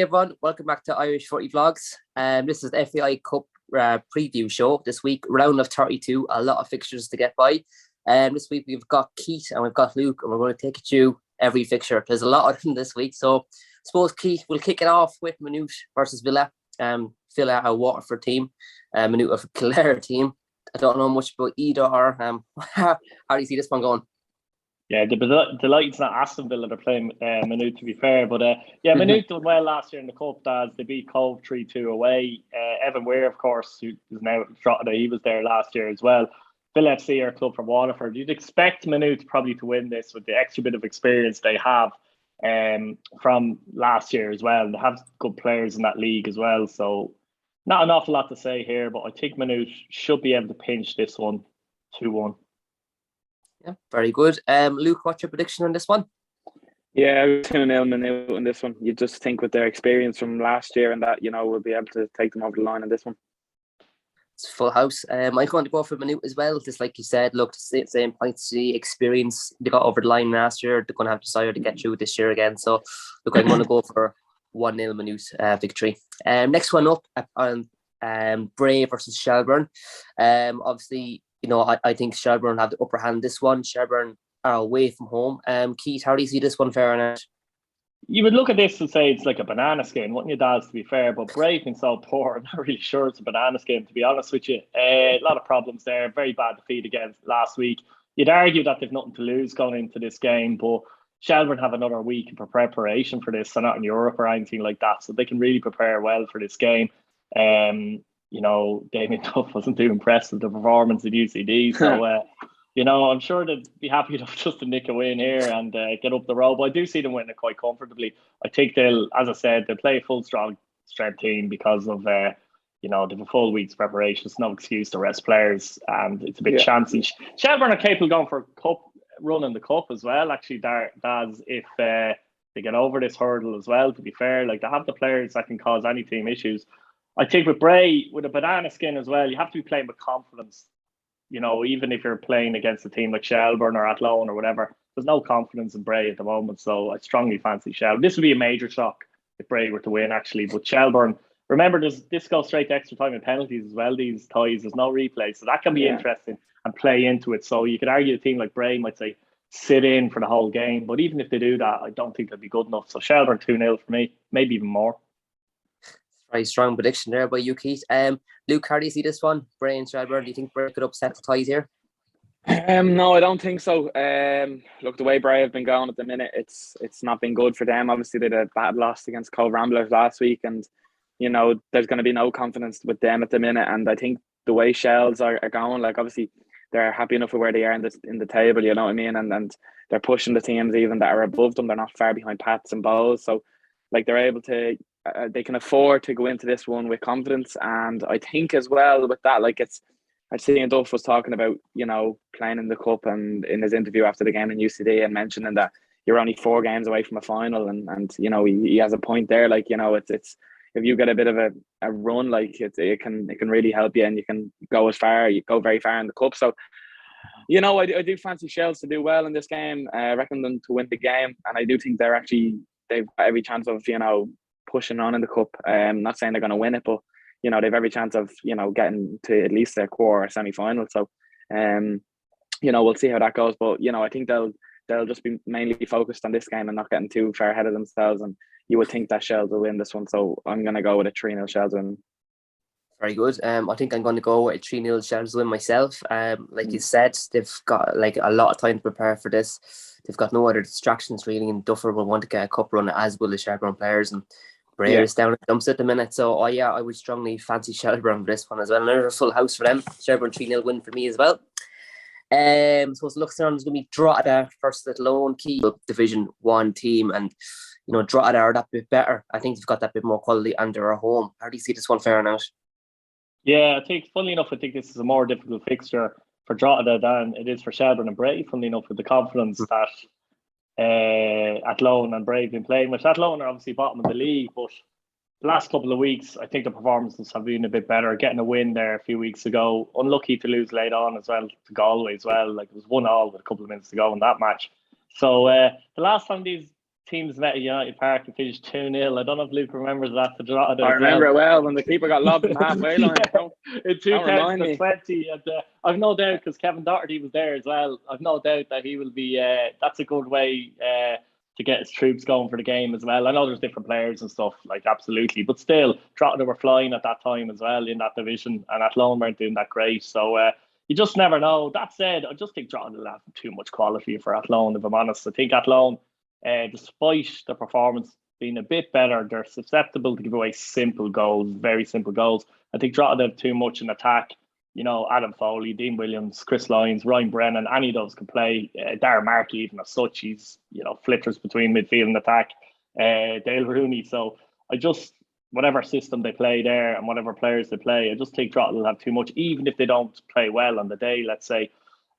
everyone, welcome back to Irish Footy Vlogs. This is the FAI Cup preview show this week, round of 32, a lot of fixtures to get by. This week we've got Keith and we've got Luke, and we're going to take you through every fixture. There's a lot of them this week, so I suppose Keith will kick it off with Maynooth versus Villa. Villa a Waterford team, Maynooth a Kildare team. I don't know much about either. How do you see this one going? Yeah, delighted not Aston Villa they're playing Maynooth, to be fair. But Maynooth done well last year in the Cup as they beat Cobh 3-2 away. Evan Weir, of course, who is now at Drogheda, he was there last year as well. Villa FC are a club from Waterford. You'd expect Maynooth probably to win this with the extra bit of experience they have from last year as well. They have good players in that league as well. So not an awful lot to say here, but I think Maynooth should be able to pinch this one 2-1. Yeah, very good. Luke, what's your prediction on this one? Yeah, 2-0 Maynooth in this one. You just think with their experience from last year and that, we'll be able to take them over the line in this one. It's full house. I'm going to go for Maynooth as well. Just like you said, look, the same points, the experience. They got over the line last year. They're going to have desire to get through this year again. So, look, I'm going to go for 1-0 Maynooth victory. Next one up on Bray versus Shelbourne. Obviously, I think Shelbourne have the upper hand this one. Shelbourne are away from home. Keith, how do you see this one faring out? You would look at this and say it's like a banana skin, wouldn't you, Daz, to be fair? But Bray been so poor, I'm not really sure it's a banana skin, to be honest with you. A lot of problems there. Very bad defeat against last week. You'd argue that they've nothing to lose going into this game, but Shelbourne have another week for preparation for this. They're not in Europe or anything like that, so they can really prepare well for this game. Damien Duff wasn't too impressed with the performance at UCD. So, I'm sure they'd be happy enough just to nick a win here and get up the road. But I do see them winning quite comfortably. I think they'll play a full strength team because of, they have a full week's preparation. It's no excuse to rest players, and it's a bit chancy. Shelbourne are capable of going for a cup run in the cup as well, actually, Daz, if they get over this hurdle as well, to be fair. Like, they have the players that can cause any team issues. I think with Bray, with a banana skin as well, you have to be playing with confidence. Even if you're playing against a team like Shelbourne or Athlone or whatever, there's no confidence in Bray at the moment. So I strongly fancy Shelbourne. This would be a major shock if Bray were to win, actually. But Shelbourne, remember, this goes straight to extra time and penalties as well, these ties. There's no replay. So that can be interesting and play into it. So you could argue a team like Bray might say, sit in for the whole game. But even if they do that, I don't think they'll be good enough. So Shelbourne 2-0 for me, maybe even more. Very strong prediction there by you, Keith. Luke, how do you see this one? Bray and Shelbourne, do you think Bray could upset the ties here? No, I don't think so. Look, the way Bray have been going at the minute, it's not been good for them. Obviously, they had a bad loss against Cobh Ramblers last week, and there's going to be no confidence with them at the minute. And I think the way Shells are going, like, obviously they're happy enough with where they are in the table. You know what I mean? And they're pushing the teams even that are above them. They're not far behind Pats and Bows, so like they're able to. They can afford to go into this one with confidence, and I think as well with that, like I've seen Duff was talking about playing in the cup, and in his interview after the game in UCD and mentioning that you're only 4 games away from a final, and he has a point there. Like it's if you get a bit of a run, like it can really help you, and you can go very far in the cup. So I do fancy Shells to do well in this game. I reckon them to win the game, and I do think they've got every chance of pushing on in the cup. I'm not saying they're going to win it, but they've every chance of getting to at least a quarter or semi-final. So we'll see how that goes, but I think they'll just be mainly focused on this game and not getting too far ahead of themselves, and you would think that Shells will win this one. So I'm going to go with a 3-0 Shells win. Very good. I think I'm going to go with a 3-0 Shells win myself. Like you said, they've got like a lot of time to prepare for this. They've got no other distractions really, and Duffer will want to get a cup run, as will the Shelbourne players, and Bray is down in the dumps at the minute. So I would strongly fancy Shelbourne for this one as well. Another full house for them. Shelbourne 3-0 win for me as well. So it looks like there's going to be Drogheda versus Athlone, key Division 1 team, and Drogheda are that bit better. I think they've got that bit more quality under our home. How do you see this one faring out? Yeah, funnily enough, I think this is a more difficult fixture for Drogheda than it is for Shelbourne and Bray, funnily enough, with the confidence that Athlone and Bray have been playing, which Athlone are obviously bottom of the league, but the last couple of weeks, I think the performances have been a bit better. Getting a win there a few weeks ago, unlucky to lose late on as well to Galway as well. Like, it was 1-1 with a couple of minutes to go in that match. So the last time these teams met at United Park and finished 2-0. I don't know if Luke remembers that to Drogheda. I remember it well when the keeper got lobbed in the halfway line. In 2020. And I've no doubt, because Kevin Doherty was there as well, I've no doubt that he will be, that's a good way to get his troops going for the game as well. I know there's different players and stuff, like, absolutely. But still, Drogheda were flying at that time as well in that division, and Athlone weren't doing that great. So you just never know. That said, I just think Drogheda will have too much quality for Athlone, if I'm honest. I think Athlone, despite the performance being a bit better, they're susceptible to give away simple goals, very simple goals. I think Drogheda have too much in attack. You know, Adam Foley, Dean Williams, Chris Lyons, Ryan Brennan, any of those can play. Darren Markey, even as such, he's, you know, flitters between midfield and attack. Dale Rooney. So I just, whatever system they play there and whatever players they play, I just think Drogheda will have too much, even if they don't play well on the day, let's say.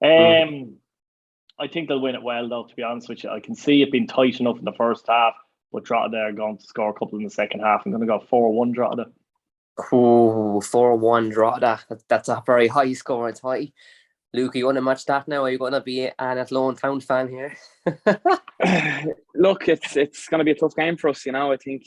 I think they'll win it well, though, to be honest with you. I can see it being tight enough in the first half, but Drogheda are going to score a couple in the second half. I'm going to go 4-1 Drogheda. Oh, 4-1 Drogheda. That's a very high score. It's high. Luke, you want to match that now? Are you going to be an Athlone Town fan here? Look, it's going to be a tough game for us. You know, I think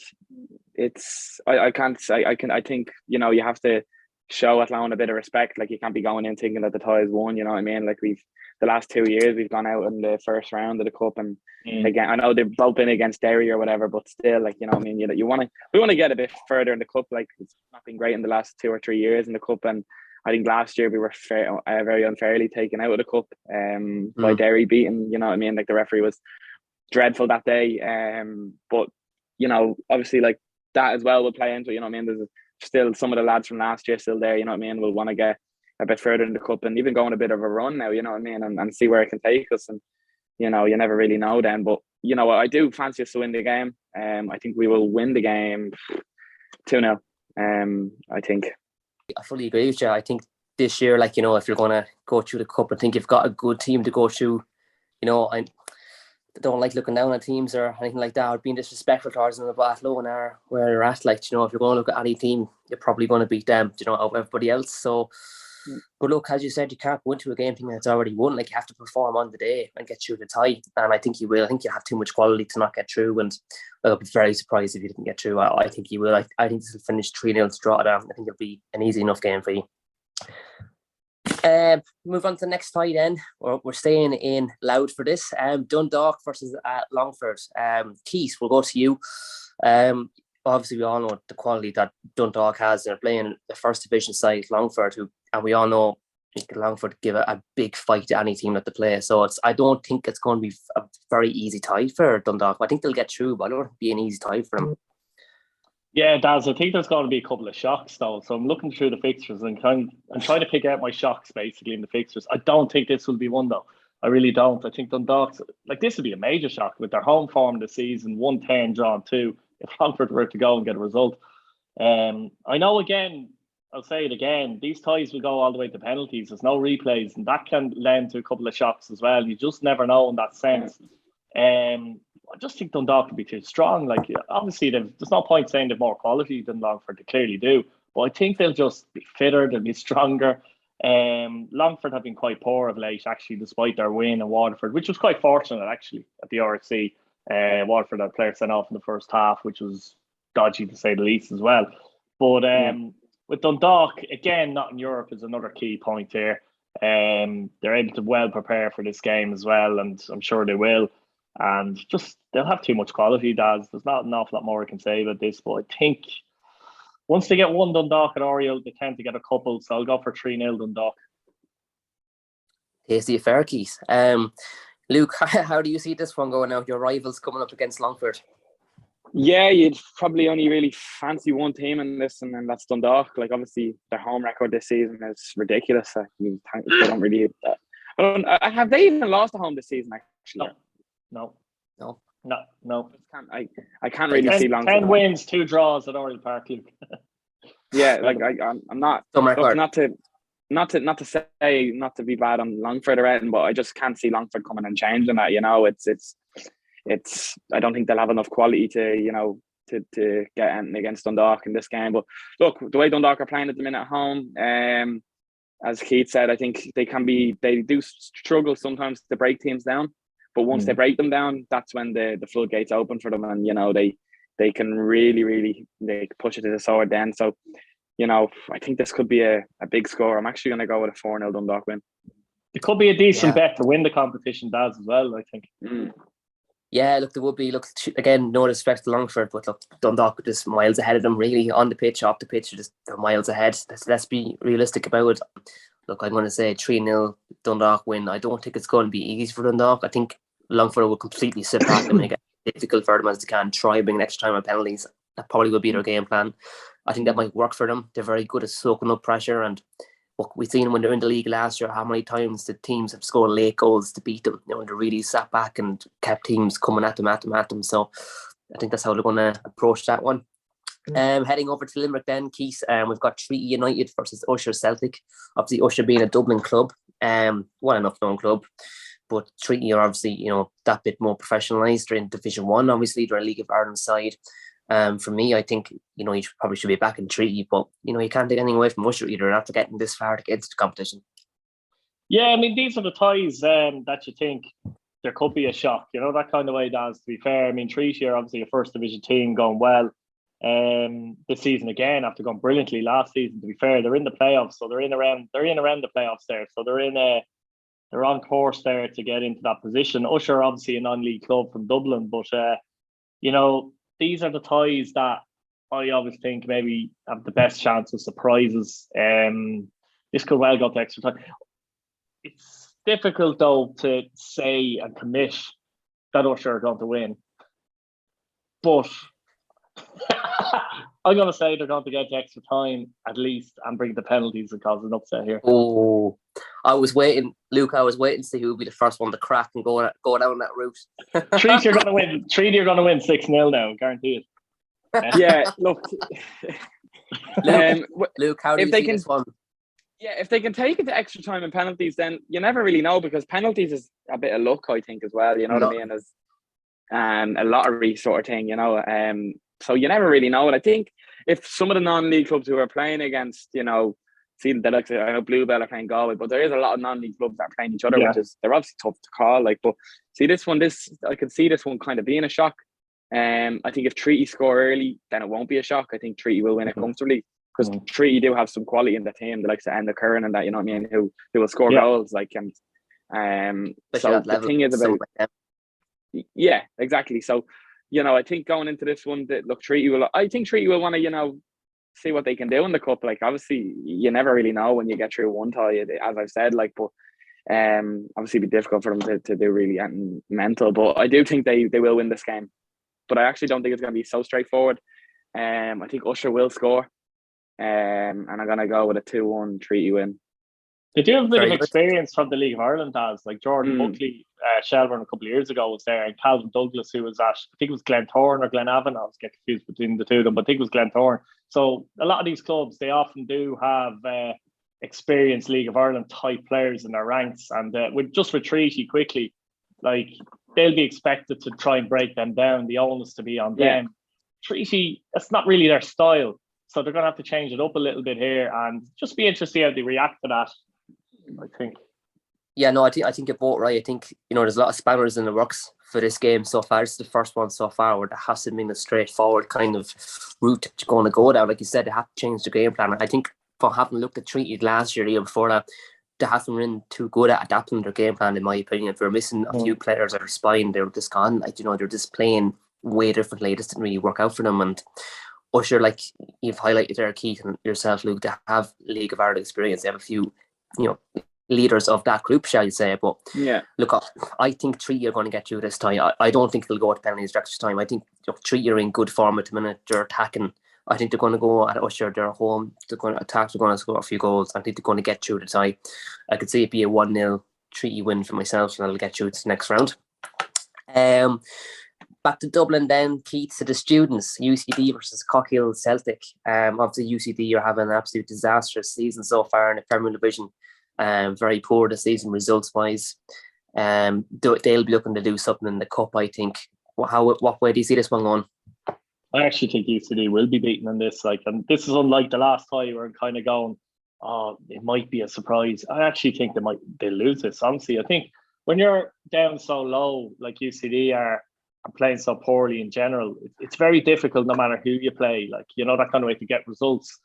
I think, you know, you have to show Athlone a bit of respect. Like, you can't be going in thinking that the tie is won. You know what I mean? Like, the last 2 years we've gone out in the first round of the cup, and again, I know they've both been against Derry or whatever, but still, like, you know what I mean, we want to get a bit further in the cup. Like, it's not been great in the last 2 or 3 years in the cup, and I think last year we were very unfairly taken out of the cup by Derry beating, you know what I mean, like, the referee was dreadful that day, but, you know, obviously, like, that as well will play into it. You know what I mean, there's still some of the lads from last year still there, you know what I mean, will want to get a bit further in the cup and even go on a bit of a run now, you know what I mean, and see where it can take us. And, you know, you never really know then. But, you know, I do fancy us to win the game. I think we will win the game 2-0, I think. I fully agree with you. I think this year, like, you know, if you're going to go through the cup, I think you've got a good team to go through. You know, I don't like looking down on teams or anything like that, or being disrespectful towards them about Athlone or where they're at. Like, you know, if you're going to look at any team, you're probably going to beat them, you know, out of everybody else. So, but look, as you said, you can't go into a game thinking it's already won. Like, you have to perform on the day and get through the tie. And I think you will. I think you have too much quality to not get through. And I'll be very surprised if you didn't get through. I think you will. I think this will finish 3-0 to Drogheda. I think it'll be an easy enough game for you. Move on to the next tie then. We're staying in Loud for this. Dundalk versus Longford. Keith, we'll go to you. Obviously, we all know the quality that Dundalk has. They're playing the first division side, Longford, and we all know Longford give a big fight to any team that they play. So I don't think it's going to be a very easy tie for Dundalk. I think they'll get through, but I don't think it'll be an easy tie for them. Yeah, Daz, I think there's going to be a couple of shocks, though. So I'm looking through the fixtures and I'm trying to pick out my shocks, basically, in the fixtures. I don't think this will be one, though. I really don't. I think Dundalk's, like, this would be a major shock with their home form this season, 1-10 drawn 2. If Longford were to go and get a result. I know, again, I'll say it again, these ties will go all the way to penalties. There's no replays, and that can lend to a couple of shocks as well. You just never know in that sense. I just think Dundalk will be too strong. Like, obviously, there's no point saying they've more quality than Longford. They clearly do. But I think they'll just be fitter, they'll be stronger. Longford have been quite poor of late, actually, despite their win in Waterford, which was quite fortunate, actually, at the RSC. Waterford had a player sent off in the first half, which was dodgy to say the least as well. But with Dundalk, again, not in Europe is another key point here. They're able to well prepare for this game as well, and I'm sure they will. And just, they'll have too much quality, Daz. There's not an awful lot more I can say about this, but I think once they get one Dundalk at Oriel, they tend to get a couple, so I'll go for 3-0 Dundalk. Tasty affair, Keith. Luke, how do you see this one going out? Your rivals coming up against Longford. Yeah, you'd probably only really fancy one team in this, and then that's Dundalk. Like, obviously, their home record this season is ridiculous. I mean, they don't really. Have they even lost a home this season? Actually, no. I can't really see Longford. 10 wins, 2 draws at Oriel Park, Luke. Yeah, like I'm not. Look, not to say not to be bad on Longford or anything, but I just can't see Longford coming and changing that. You know, it's. I don't think they'll have enough quality to to get anything against Dundalk in this game. But look, the way Dundalk are playing at the minute at home, as Keith said, I think they do struggle sometimes to break teams down. But once they break them down, that's when the floodgates open for them, and they can really they push it to the sword then. So I think this could be a big score. I'm actually going to go with a 4-0 Dundalk win. It could be a decent bet to win the competition, Daz, as well, I think. Yeah, look, there would be, again, no respect to Longford, but look, Dundalk are just miles ahead of them, really, on the pitch, off the pitch, they're miles ahead. Let's be realistic about it. Look, I'm going to say 3-0 Dundalk win. I don't think it's going to be easy for Dundalk. I think Longford will completely sit back and make it difficult for them as they can, try bring extra time on penalties. That probably will be their game plan. I think that might work for them. They're very good at soaking up pressure, and look, we've seen when they're in the league last year how many times the teams have scored late goals to beat them. They really sat back and kept teams coming at them. So I think that's how they're going to approach that one. Heading over to Limerick then, Keith, we've got Treaty United versus Usher Celtic. Obviously, Usher being a Dublin club, well enough known club, but Treaty are obviously that bit more professionalised. They're in Division 1, obviously. They're a League of Ireland side. For me, I think you probably should be back in Treaty, but you can't take anything away from Usher either after getting this far to get into the competition. Yeah, I mean, these are the ties that you think there could be a shock, that kind of way, Daz, to be fair. I mean, Treaty are obviously a first division team going well this season again after going brilliantly last season. To be fair, they're in the playoffs, so they're in around the playoffs there, so they're on course there to get into that position. Usher are obviously a non-league club from Dublin, but these are the ties that I always think maybe have the best chance of surprises. This could well go to extra time. It's difficult though to say and commit that Usher are going to win, but I'm going to say they're going to get to extra time at least and bring the penalties and cause an upset here. Oh, I was waiting, Luke. I was waiting to see who would be the first one to crack and go down that route. Treaty are going to win. Treaty are going to win 6-0 now, guarantee it. Yeah, look, Luke, how do you see this one? Yeah, if they can take it to extra time and penalties, then you never really know, because penalties is a bit of luck, I think, as well. You know what I mean? As a lottery sort of thing, So you never really know. And I think if some of the non-league clubs who are playing against, see the likes of, I know Bluebell are playing Galway, but there is a lot of non-league clubs that are playing each other, which is, they're obviously tough to call. But see this one, I can see this one kind of being a shock. I think if Treaty score early, then it won't be a shock. I think Treaty will win it comfortably, because Treaty do have some quality in the team. They like to end the Curran and that, you know what I mean, who will score goals. So the thing is about yeah, exactly. So I think going into this one, Treaty will want to see what they can do in the cup. Obviously you never really know when you get through one tie, as I've said, but obviously it'd be difficult for them to do really anything mental. But I do think they will win this game, but I actually don't think it's going to be so straightforward. I think Usher will score, and I'm going to go with a 2-1 Treaty win. They do have a bit of experience from the League of Ireland, as like Jordan Buckley, Shelbourne a couple of years ago was there, and Calvin Douglas, who was at, I think it was Glentoran or Glenavon. I was getting confused between the two of them, but I think it was Glentoran. So a lot of these clubs, they often do have experienced League of Ireland type players in their ranks, and with Treaty quickly, they'll be expected to try and break them down. The onus to be on them. Treaty, that's not really their style, so they're going to have to change it up a little bit here, and just be interested to see how they react to that, I think. Yeah, no, I think you're both right. I think, there's a lot of spanners in the works for this game so far. This is the first one so far where there hasn't been a straightforward kind of route that you're going to go down. Like you said, they have to change the game plan. I think for having looked at Treaty last year, the year before that, they haven't been too good at adapting their game plan, in my opinion. If they're missing a few players that are spine, they're just gone. They're just playing way differently. It just didn't really work out for them. And Usher, like you've highlighted there, Keith, and yourself, Luke, they have League of Ireland experience. They have a few, leaders of that group, shall you say. But look, I think Treaty are going to get through this time. I don't think they'll go to penalties extra time. I think Treaty are in good form at the minute. They're attacking. I think they're going to go at Usher. They're home. They're going to attack. They're going to score a few goals. I think they're going to get through the tie. I could see it be a 1-0 Treaty win for myself, and I'll get through to the next round. Back to Dublin then, Keith, to the students, UCD versus Cockhill Celtic. Obviously UCD are having an absolute disastrous season so far in the Premier Division. Very poor this season results-wise. They'll be looking to do something in the Cup, I think. What way do you see this one going? I actually think UCD will be beaten in this. And this is unlike the last tie where I'm kind of going, it might be a surprise. I actually think they'll lose this. Honestly, I think when you're down so low, like UCD are playing so poorly in general, it's very difficult no matter who you play. Like, you know, that kind of way to get results.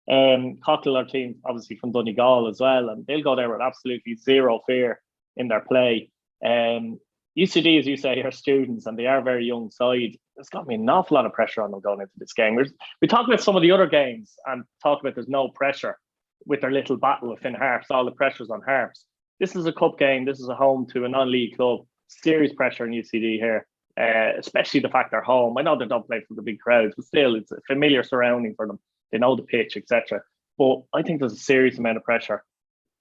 Cockle are team obviously from Donegal as well, and they'll go there with absolutely zero fear in their play. UCD, as you say, are students and they are a very young side. There's got to be an awful lot of pressure on them going into this game. We talk about some of the other games and talk about there's no pressure with their little battle within Harps. All the pressure's on Harps. This is a cup game. This is a home to a non-league club. Serious pressure on UCD here, especially the fact they're home. I know they don't play for the big crowds, but still, it's a familiar surrounding for them. They know the pitch, etc. But I think there's a serious amount of pressure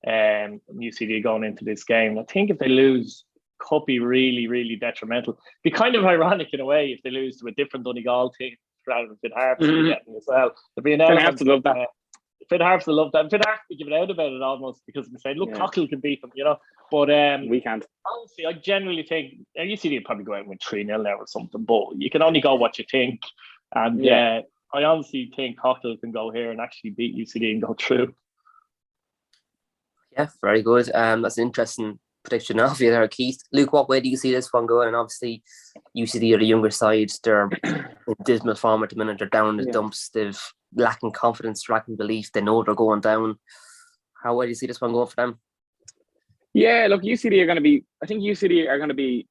on UCD going into this game. I think if they lose, could be really, really detrimental. It'd be kind of ironic in a way if they lose to a different Donegal team rather than Finn Harps as well. There'd be an element to love that. Finn Harps will love that. Finn Harps will give it out about it almost because they say, look, Cockle can beat them, you know. But we can't. Honestly, I generally think UCD would probably go out and win 3-0 now or something, but you can only go what you think. And I honestly think Cockle can go here and actually beat UCD and go through. Yeah, very good. That's an interesting prediction of you there, Keith. Luke, what way do you see this one going? And obviously, UCD are the younger side. They're in dismal form at the minute. They're down in the dumps. They've lacking confidence, lacking belief. They know they're going down. How way do you see this one going for them? Yeah, look, UCD are going to be. I think UCD are going to be.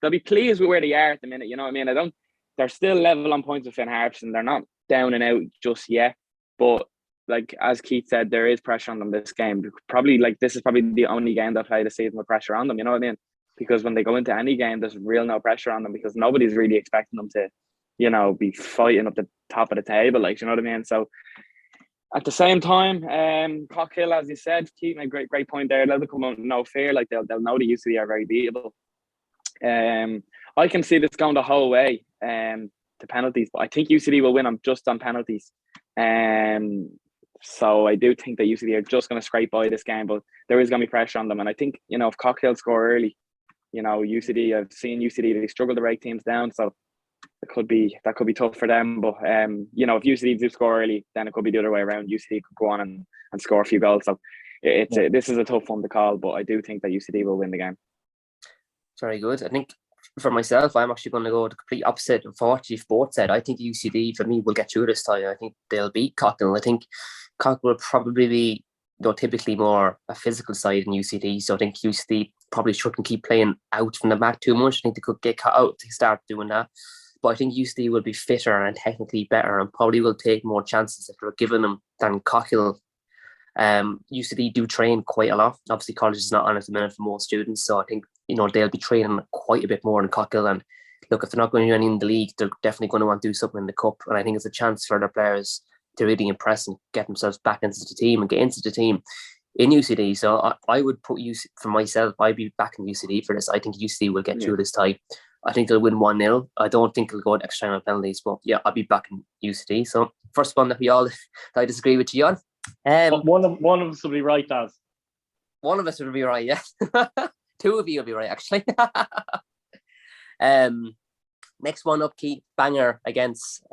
They'll be pleased with where they are at the minute. You know what I mean? They're still level on points with Finn Harps, and they're not down and out just yet. But like as Keith said, there is pressure on them this game. Probably this is probably the only game they'll play this season with pressure on them. You know what I mean? Because when they go into any game, there's no pressure on them because nobody's really expecting them to, you know, be fighting up the top of the table. Like, you know what I mean? So at the same time, Cockhill, as you said, Keith made a great point there. They'll come out with no fear. Like they'll know the UCD are very beatable. I can see this going the whole way to penalties, but I think UCD will win just on penalties. So I do think that UCD are just going to scrape by this game, but there is going to be pressure on them. And I think, you know, if Cockhill score early, you know, UCD, I've seen UCD, they struggle to break teams down. So that could be tough for them. But, you know, if UCD do score early, then it could be the other way around. UCD could go on and score a few goals. So this is a tough one to call, but I do think that UCD will win the game. Very good. I think for myself, I'm actually going to go the complete opposite of what you've both said. I think UCD, for me, will get through this time. I think they'll beat Cockhill. I think Cockhill will probably be, you know, typically more a physical side in UCD. So I think UCD probably shouldn't keep playing out from the back too much. I think they could get caught out to start doing that. But I think UCD will be fitter and technically better and probably will take more chances if they're given them than Cockhill. UCD do train quite a lot. Obviously, college is not on at the minute for most students. So I think, you know, they'll be training quite a bit more than Cockhill. And look, if they're not going to do anything in the league, they're definitely going to want to do something in the cup. And I think it's a chance for their players to really impress and get themselves back into the team and get into the team in UCD. So I would put for myself, I'd be backing UCD for this. I think UCD will get through this tie. I think they'll win 1-0. I don't think it'll go to extra time penalties, but yeah, I'll be backing UCD. So first one that I disagree with you on. One of us will be right, Daz. One of us will be right, yeah. Two of you will be right, actually. Next one up, Keith, Bangor against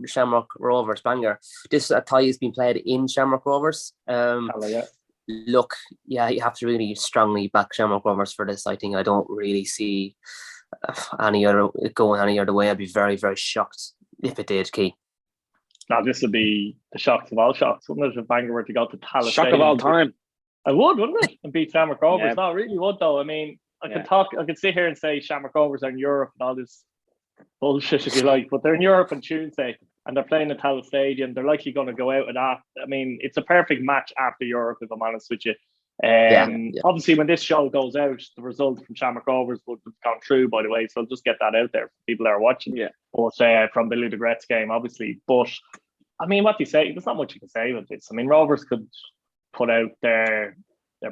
Shamrock Rovers. Bangor. This tie has been played in Shamrock Rovers. Look, yeah, you have to really strongly back Shamrock Rovers for this. I think I don't really see going any other way. I'd be very, very shocked if it did, Keith. Now, this would be the shocks of all shocks, wouldn't it, if Bangor were to go to Tallaght Shock of all time. I would, wouldn't it? And beat Shamrock Rovers. Yeah. No, it really would, though. I mean, I could sit here and say Shamrock Rovers are in Europe and all this bullshit, if you like, but they're in Europe on Tuesday and they're playing at Tallaght Stadium. They're likely going to go out of that. I mean, it's a perfect match after Europe, if I'm honest with you. Obviously, when this show goes out, the result from Shamrock Rovers would have gone through, by the way, so I'll just get that out there for people that are watching. But from the Ludogorets game, obviously. But I mean, what do you say? There's not much you can say about this. I mean, Rovers could put out their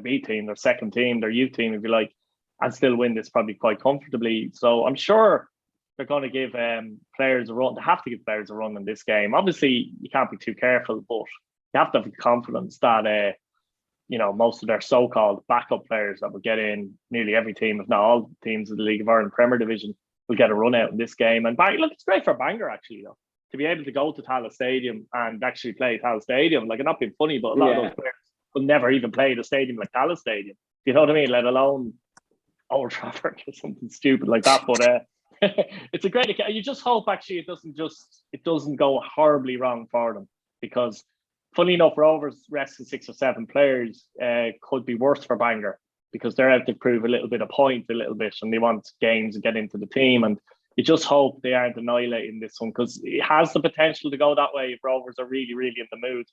B team, their second team, their youth team, if you like, and still win this probably quite comfortably. So I'm sure they're going to give players a run. They have to give players a run in this game. Obviously, you can't be too careful, but you have to have confidence that you know, most of their so-called backup players that will get in nearly every team, if not all teams of the League of Ireland Premier Division, will get a run out in this game. And look, it's great for Bangor, actually, though, to be able to go to Tallaght Stadium and actually play Tallaght Stadium. Like, I'm not being funny, but a lot of those players will never even play the stadium like Tallaght Stadium. You know what I mean? Let alone Old Trafford or something stupid like that. But it's a great. You just hope actually it doesn't go horribly wrong for them, because funny enough, Rovers resting 6 or 7 players could be worse for Bangor, because they're out to prove a little bit of point, a little bit, and they want games and get into the team. And you just hope they aren't annihilating this one, because it has the potential to go that way if Rovers are really, really in the mood.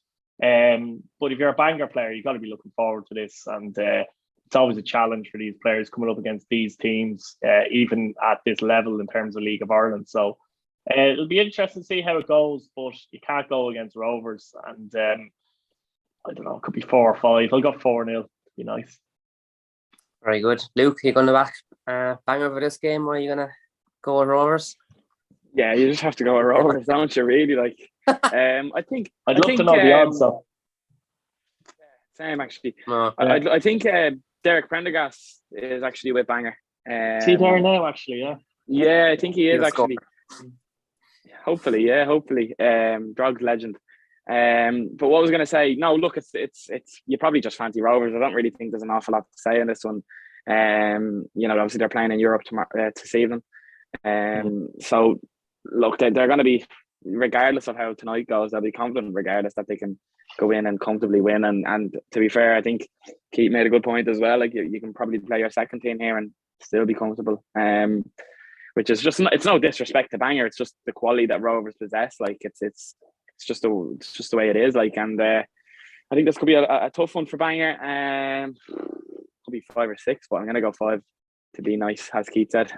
But if you're a Bangor player, you've got to be looking forward to this. And it's always a challenge for these players coming up against these teams, even at this level in terms of League of Ireland. So it'll be interesting to see how it goes, but you can't go against Rovers. And I don't know, it could be 4 or 5. I'll go 4-0. Be nice. Very good. Luke, are you going to back Bangor for this game, or are you going to go with Rovers? Yeah, you just have to go with Rovers, don't you, really? Like, I think I'd love to know the odds, though. Same, actually. No. I think Derek Prendergast is actually with Bangor. Is he there now, actually? Yeah. Yeah, I think he is, He'll actually. Hopefully. Drogheda legend. But what I was going to say, no, look, it's you probably just fancy Rovers. I don't really think there's an awful lot to say in this one. Obviously they're playing in Europe tomorrow, this evening. So look, they're going to be, regardless of how tonight goes, they'll be confident regardless that they can go in and comfortably win. And to be fair, I think Keith made a good point as well. Like you can probably play your second team here and still be comfortable. Which is just, it's no disrespect to Bangor. It's just the quality that Rovers possess. Like it's just the way it is. Like, and I think this could be a tough one for Bangor. Could be 5 or 6, but I'm gonna go 5 to be nice, as Keith said.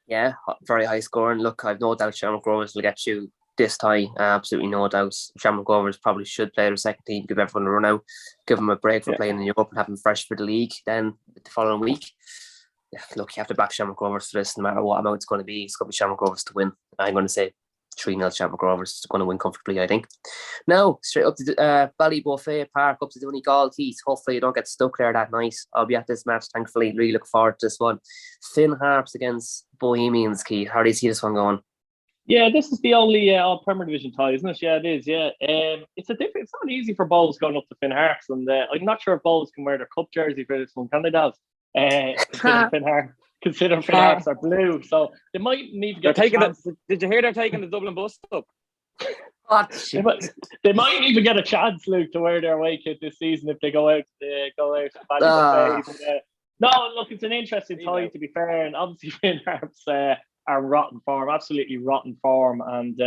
Yeah, very high scoring. Look, I've no doubt Shamrock Rovers will get you this tie. Absolutely no doubt. Shamrock Rovers probably should play their second team, give everyone a run out, give them a break for playing in Europe and have them fresh for the league. Then the following week, look, you have to back Shamrock Rovers for this, no matter what amount it's going to be. It's going to be Shamrock Rovers to win. I'm going to say 3-0 Shamrock Rovers is going to win comfortably, I think. Now, straight up to Ballyboffey Park, up to Donegal, Keith. Hopefully you don't get stuck there that night. I'll be at this match, thankfully. Really look forward to this one. Finn Harps against Bohemians, Keith. How do you see this one going? Yeah, this is the only all Premier Division tie, isn't it? Yeah, it is. Yeah, it's not easy for Bowls going up to Finn Harps, and I'm not sure if Bowls can wear their cup jersey for this one. Can they, Daz? Consider Finn Harps are blue, so they might need to get. Did you hear they're taking the Dublin bus up? They might even get a chance, Luke, to wear their away kit this season if they go out. No, look, it's an interesting tie, to be fair, and obviously Finn Harps are rotten form, absolutely rotten form, and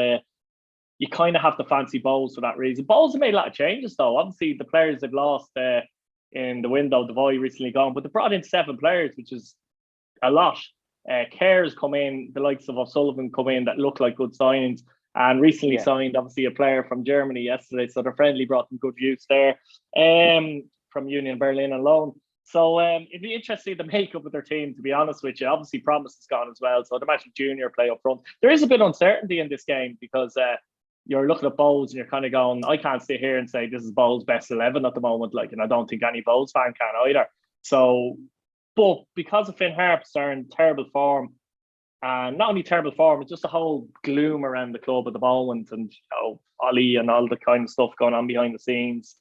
you kind of have to fancy Bowls for that reason. Bowls have made a lot of changes, though. Obviously, the players they've lost in the window, Devoy recently gone, but they brought in 7 players, which is a lot. Cares come in, the likes of O'Sullivan come in that look like good signings, and recently signed obviously a player from Germany yesterday, so they're friendly, brought them good use there from Union Berlin on loan. So it'd be interesting the makeup of their team, to be honest with you. Obviously Promise is gone as well, so I'd imagine Junior play up front. There is a bit of uncertainty in this game because you're looking at Bowls and you're kind of going, I can't sit here and say this is Bowls' best 11 at the moment, and I don't think any Bowls fan can either. So, but because of Finn Harps, they're in terrible form, and not only terrible form, it's just a whole gloom around the club at the moment, and Ollie and all the kind of stuff going on behind the scenes.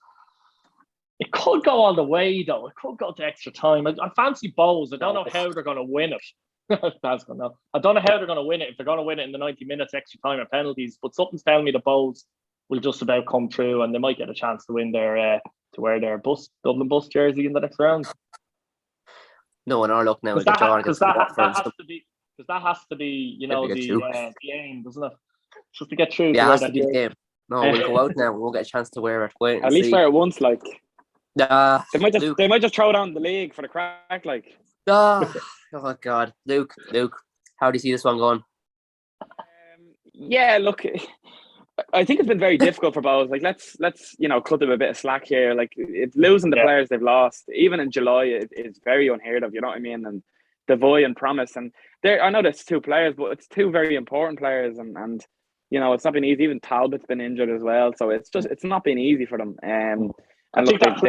It could go all the way, though. It could go to extra time. I fancy Bowls. I don't know how they're going to win it. I don't know how they're going to win it, if they're going to win it in the 90 minutes, extra time, or penalties. But something's telling me the Bowls will just about come through, and they might get a chance to win to wear their Dublin bus jersey in the next round. No, in our luck now. Because that has to be, the aim, doesn't it? Just to get through. Yeah, it has to be the game. No, we'll go out now. We won't get a chance to wear it. Wait, at least wear it once, like. They might just throw down the league for the crack, like. Oh God, Luke, how do you see this one going? Yeah, look, I think it's been very difficult for Bowls. Like, let's cut them a bit of slack here. Like, it's losing the players they've lost, even in July, it's very unheard of. You know what I mean? And Devoy and Promise, and I know there's 2 players, but it's 2 very important players, and it's not been easy. Even Talbot's been injured as well, so it's not been easy for them. I think that's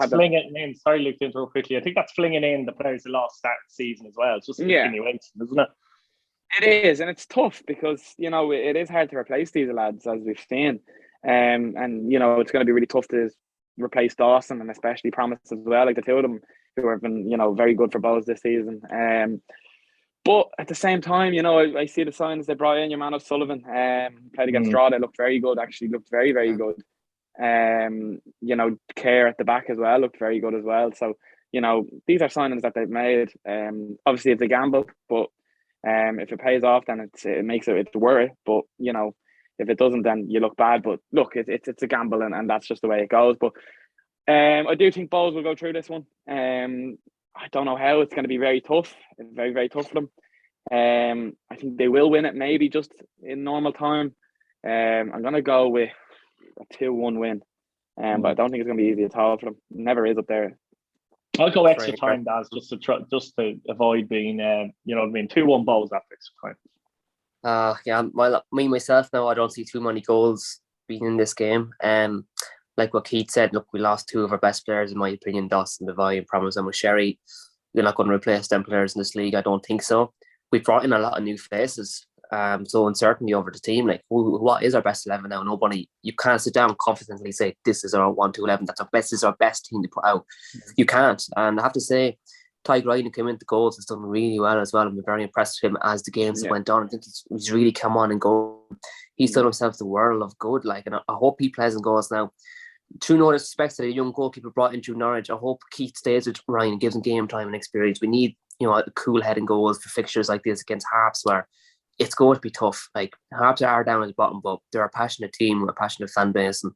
flinging in. Sorry, Luke, to interrupt quickly. I think that's flinging in the players who lost start the season as well. It's just a continuation, isn't it? It is, and it's tough because it is hard to replace these lads, as we've seen, and it's going to be really tough to replace Dawson and especially Promise as well. Like, the 2 of them who have been, very good for Bows this season. But at the same time, I see the signs they brought in. Your man O'Sullivan played against Drogheda, looked very good. Actually, looked very, very good. Care at the back as well looked very good as well. So these are signings that they've made. Obviously, it's a gamble, but if it pays off, then it makes it's worth it. But if it doesn't, then you look bad. But look, it's a gamble, and that's just the way it goes. But I do think Bows will go through this one. I don't know how. It's going to be very tough. It's very, very tough for them. I think they will win it, maybe just in normal time. I'm going to go with a 2-1 win. But I don't think it's going to be easy at all for them. It never is up there. I'll go extra time, Daz, just to avoid being, 2-1 Bows after extra time. Myself now, I don't see too many goals being in this game. Like what Keith said, look, we lost two of our best players, in my opinion, Dawson, Devine, and Promise and Sherry. You're not going to replace them players in this league. I don't think so. We've brought in a lot of new faces. So uncertainty over the team. Like, what is our best 11 now? Nobody. You can't sit down and confidently say this is our 1-2-11. This is our best team to put out. You can't. And I have to say, Ty Ryan, who came into goals, has done really well as well. I'm very impressed with him as the games went on. I think he's really come on and go. He's done himself the world of good. Like, and I hope he plays in goals now. True no disrespect to the young goalkeeper brought in through Norwich. I hope Keith stays with Ryan and gives him game time and experience. We need, a cool head and goals for fixtures like this against Harps, where it's going to be tough. Like, Harps are down at the bottom, but they're a passionate team, a passionate fan base, and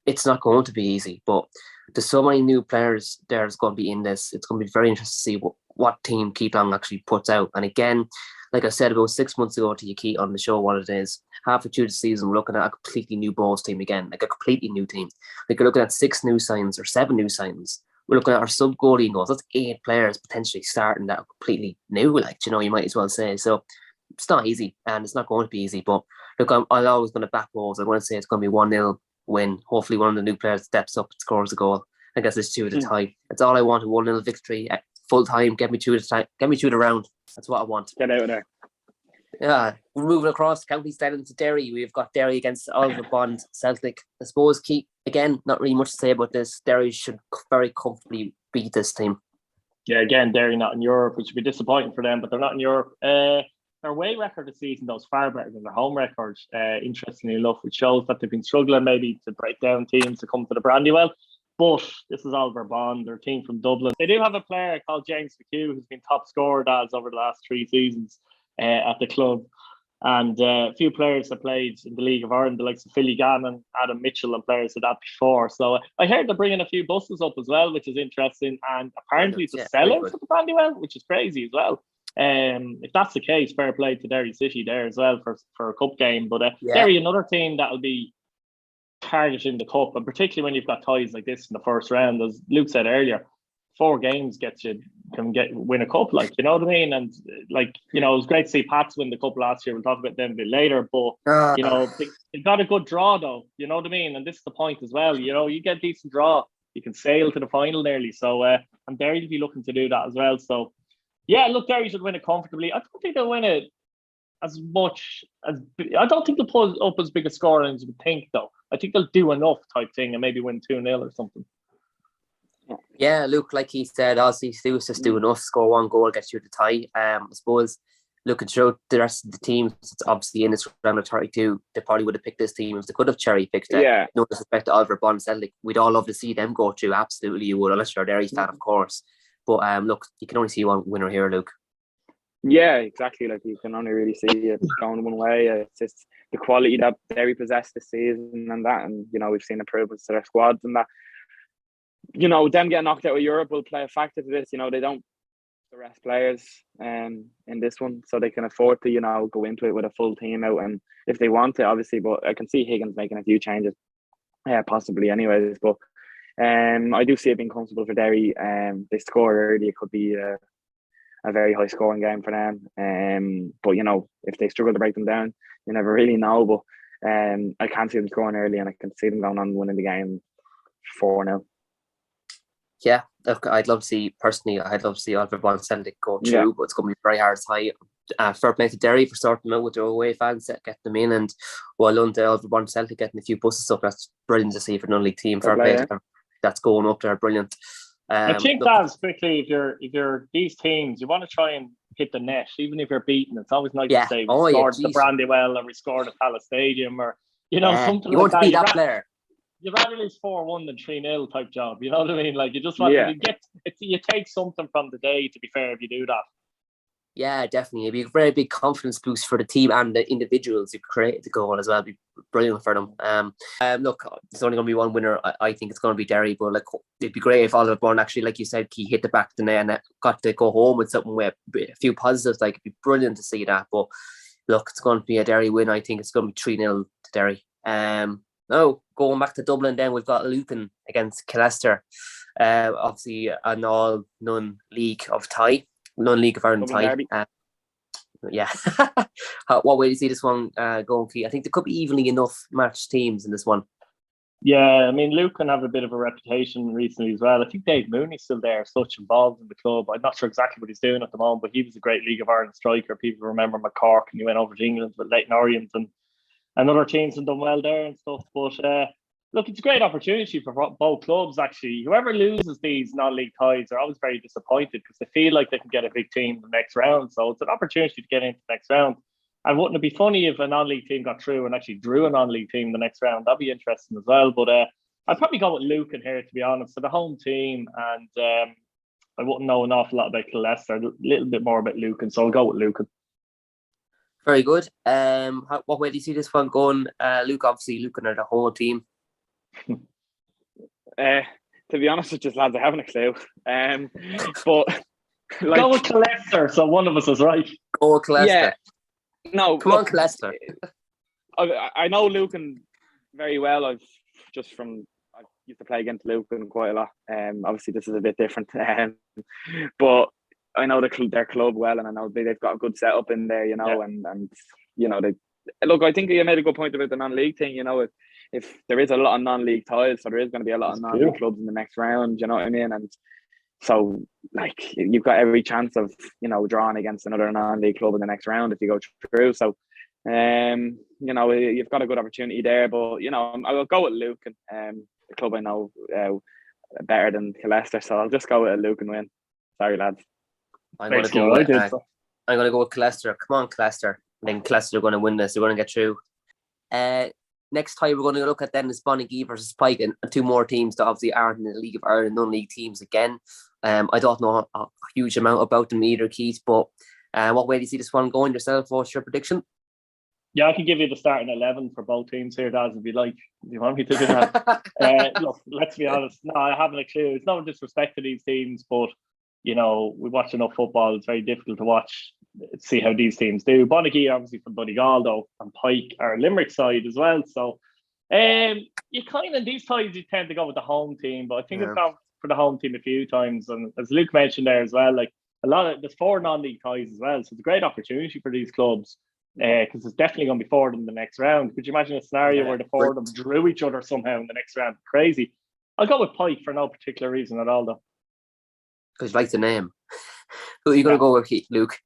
it's not going to be easy. But there's so many new players there's going to be in this. It's going to be very interesting to see what team Keith Long actually puts out. And again, like I said about 6 months ago to you, Keith, on the show, what it is, halfway through the season, we're looking at a completely new Bulls team again, like a completely new team. Like, you're looking at 6 new signings or 7 new signings. We're looking at our sub-goalie goals. That's 8 players potentially starting that are completely new, you might as well say. So it's not easy, and it's not going to be easy. But look, I'm always going to back Wolves. I'm going to say it's going to be 1-0 win. Hopefully one of the new players steps up and scores a goal. I guess it's 2 at a tie. That's all I want, a 1-0 victory at full time. Get me through the time. Get me through the round. That's what I want. Get out of there. Yeah, we're moving across counties down into Derry. We've got Derry against Oliver Bond Celtic. I suppose, Keith, again, not really much to say about this. Derry should very comfortably beat this team. Yeah, again, Derry not in Europe, which would be disappointing for them, but they're not in Europe. Their away record this season goes far better than their home record, interestingly enough, which shows that they've been struggling maybe to break down teams to come to the Brandywell. But this is Oliver Bond, their team from Dublin. They do have a player called James McHugh who's been top scorer over the last 3 seasons at the club. And a few players that played in the League of Ireland, the likes of Philly Gannon, Adam Mitchell, and players of that before. So I heard they're bringing a few buses up as well, which is interesting. And apparently it's a sellout for the Brandywell, which is crazy as well. If that's the case, fair play to Derry City there as well for a cup game. But Derry, another team that'll be targeting the cup, and particularly when you've got ties like this in the first round, as Luke said earlier, 4 games win a cup, you know what I mean? And it was great to see Pats win the cup last year. We'll talk about them a bit later, but they got a good draw though, you know what I mean? And this is the point as well, you get a decent draw, you can sail to the final nearly. So and Derry will be looking to do that as well. So yeah, look, Derry should win it comfortably. I don't think they'll win it as much as, I don't think they'll put up as big a score as you would think though. I think they'll do enough type thing and maybe win 2-0 or something. Yeah, look, like he said, Ozzy Stews just do enough, score 1 goal, get you the tie. I suppose looking through the rest of the teams, it's obviously in this round of 32, they probably would have picked this team if they could have cherry picked it. Yeah. No disrespect to Oliver Bond Celtic, we'd all love to see them go through. Absolutely, you would, unless you're a Derry fan, of course. But look, you can only see one winner here, Luke. Yeah, exactly. Like, you can only really see it going one way. It's just the quality that Derry possessed this season and that, and we've seen improvements to their squads and that. Them getting knocked out of Europe will play a factor to this. They don't rest players in this one, so they can afford to go into it with a full team out, and if they want to, obviously. But I can see Higgins making a few changes, possibly anyways. But I do see it being comfortable for Derry. They score early, it could be a very high scoring game for them. But if they struggle to break them down, you never really know. But I can see them scoring early, and I can see them going on and winning the game 4-0. Yeah, look, I'd love to see Oliver Bond Celtic go through, but it's going to be very hard to tie. Fair play to Derry for sorting them out with their away fans, getting them in, and well done to Oliver Bond Celtic getting a few buses up. That's brilliant to see for an non-league team. Fair play to them. That's going up there, brilliant. I think Look, that's quickly, if you're these teams, you want to try and hit the net, even if you're beaten. It's always nice to say we scored the Brandywell or we scored at Palace Stadium or something you like want to that. be that player. You'd rather lose 4-1 than 3-0 type job. You know what I mean? Like you just want to you take something from the day. To be fair, if you do that. Yeah, definitely. It'd be a very big confidence boost for the team and the individuals who created the goal as well. It'd be brilliant for them. Look, there's only going to be one winner. I think it's going to be Derry, but like it'd be great if Oliver Byrne actually, like you said, he hit the back of the net and got to go home with something with a few positives. Like it'd be brilliant to see that. But look, it's going to be a Derry win. I think it's going to be 3-0 to Derry. Now going back to Dublin, then we've got Lucan against Killester. Obviously, an all non-league of tie. Non-league of Ireland tie. Yeah. What way do you see this one going, Keith? I think there could be evenly enough matched teams in this one. Yeah, I mean, Lucan have a bit of a reputation recently as well. I think Dave Mooney's still there, such involved in the club. I'm not sure exactly what he's doing at the moment, but he was a great League of Ireland striker. People remember him at Cork, and he went over to England with Leighton Orient and other teams and done well there and stuff. But look, it's a great opportunity for both clubs, actually. Whoever loses these non-league ties are always very disappointed because they feel like they can get a big team in the next round. So it's an opportunity to get into the next round. And wouldn't it be funny if a non-league team got through and actually drew a non-league team in the next round? That'd be interesting as well. But I'd probably go with Lucan here, to be honest. For the home team, and I wouldn't know an awful lot about Killester, a little bit more about Lucan, so I'll go with Lucan. Very good. What way do you see this one going? Luke, obviously, Lucan are the whole team. To be honest with you, lads, I haven't a clue. But like, go with Killester, so one of us is right. Go with Killester. Yeah. No, come on, Killester. I know Lucan very well. I used to play against Lucan quite a lot. Obviously, this is a bit different. But I know their club well, and I know they've got a good setup in there, and look. I think you made a good point about the non-league thing. If there is a lot of non-league ties, so there is going to be a lot of non-league clubs in the next round. You know what I mean? And so, like, you've got every chance of drawing against another non-league club in the next round if you go through. So, you've got a good opportunity there. But I will go with Lucan. The club I know better than Killester, so I'll just go with a Lucan win. Sorry, lads. I'm going to go with Killester. Come on, Killester. I think Killester are going to win this. They're going to get through. Next time we're going to look at then is Bonagee versus Pike, and two more teams that obviously aren't in the League of Ireland, non-league teams again. I don't know a huge amount about them either, Keith, but what way do you see this one going yourself? What's your prediction? Yeah, I can give you the starting 11 for both teams here, Daz, if you like. If you want me to do that. Look, let's be honest. No, I haven't a clue. It's no disrespect to these teams, but we watch enough football. It's very difficult to watch, see how these teams do. Bonagee, obviously, from Donegal, though, and Pike are Limerick side as well. So, you kind of, these times, you tend to go with the home team, but I think I've gone for the home team a few times. And as Luke mentioned there as well, like there's 4 non-league ties as well. So it's a great opportunity for these clubs because it's definitely going to be 4 of them in the next round. Could you imagine a scenario where the 4 of them drew each other somehow in the next round? Crazy. I'll go with Pike for no particular reason at all, though. Because you like the name. Who are you going to go with, Luke?